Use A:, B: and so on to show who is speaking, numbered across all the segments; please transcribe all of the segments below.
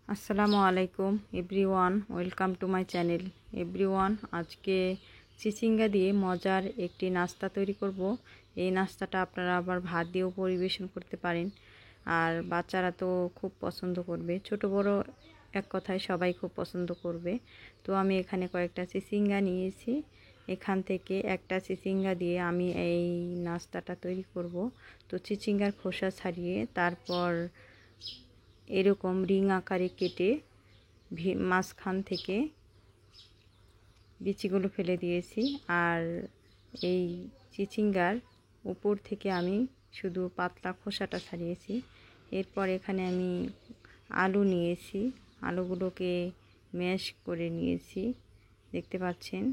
A: আসসালামু আলাইকুম everyone, welcome to my channel everyone. আজকে চিচিঙ্গা দিয়ে মজার একটি নাস্তা তৈরি করব। এই নাস্তাটা আপনারা আবার ভাত দিয়েও পরিবেশন করতে পারেন, আর বাচ্চারা তো খুব পছন্দ করবে, ছোট বড় এক কথায় সবাই খুব পছন্দ করবে। তো আমি এখানে কয়েকটা চিচিঙ্গা নিয়েছি, এখান থেকে একটা চিচিঙ্গা দিয়ে আমি এই নাস্তাটা তৈরি করব। তো চিচিঙ্গার খোসা ছাড়িয়ে তারপর এরকম রিং আকারে কেটে মাঝখান থেকে বিচিগুলো ফেলে দিয়েছি। আর এই চিচিঙ্গার উপর থেকে আমি শুধু পাতলা খোসাটা ছাড়িয়েছি। এরপর এখানে আমি আলু নিয়েছি, আলুগুলোকে ম্যাশ করে নিয়েছি, দেখতে পাচ্ছেন।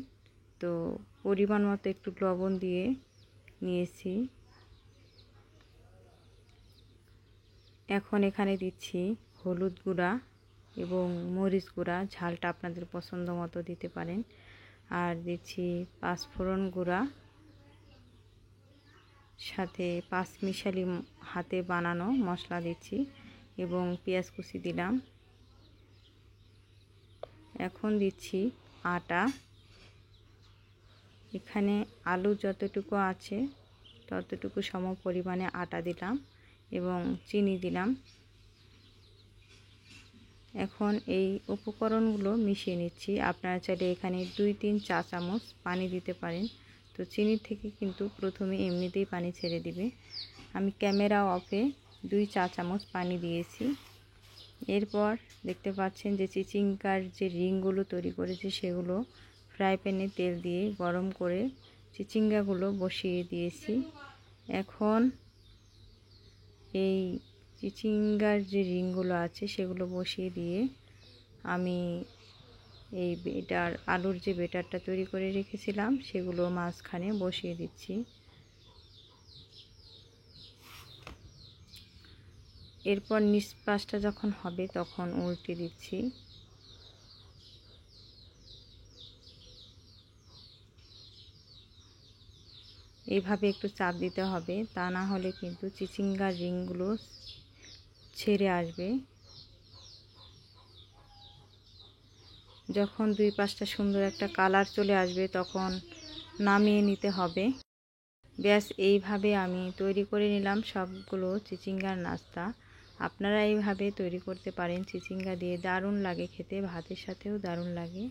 A: তো পরিমাণ মতো একটু লবণ দিয়ে নিয়েছি। এখন এখানে দিচ্ছি হলুদ গুঁড়া এবং মরিচ গুঁড়া, ঝালটা আপনাদের পছন্দ মতো দিতে পারেন। আর দিচ্ছি পাঁচফোড়ন গুঁড়া, সাথে পাঁচমিশালি হাতে বানানো মশলা দিচ্ছি এবং পেঁয়াজ কুচি দিলাম। এখন দিচ্ছি আটা, এখানে আলু যতটুকু আছে ততটুকু সম পরিমাণে আটা দিলাম এবং চিনি দিলাম। এখন এই উপকরণগুলো মিশিয়ে নিচ্ছি। আপনারা চাইলে এখানে 2-3 চা চামচ পানি দিতে পারেন। তো চিনির থেকে কিন্তু প্রথমে এমনিতেই পানি ছেড়ে দিবে। আমি ক্যামেরা অফে 2 চা চামচ পানি দিয়েছি। এরপর দেখতে পাচ্ছেন যে চিচিঙ্গার যে রিংগুলো তৈরি করেছি সেগুলো ফ্রাই প্যানে তেল দিয়ে গরম করে চিচিঙ্গাগুলো বসিয়ে দিয়েছি। এখন এই চিচিঙ্গার যে রিংগুলো আছে সেগুলো বসিয়ে দিয়ে আমি এই আলুর যে বেটারটা তৈরি করে রেখেছিলাম সেগুলো মাঝখানে বসিয়ে দিচ্ছি। এরপর নিচ পাশটা যখন হবে তখন উল্টে দিচ্ছি। এইভাবে একটু চাপ দিতে হবে, তা না হলে কিন্তু চিচিঙ্গার রিংগুলো ছেড়ে আসবে। যখন দুই পাশটা সুন্দর একটা কালার চলে আসবে তখন নামিয়ে নিতে হবে। ব্যাস, এইভাবে আমি তৈরি করে নিলাম সবগুলো চিচিঙ্গার নাস্তা। আপনারা এইভাবে তৈরি করতে পারেন চিচিঙ্গা দিয়ে, দারুণ লাগে খেতে, ভাতের সাথেও দারুণ লাগে।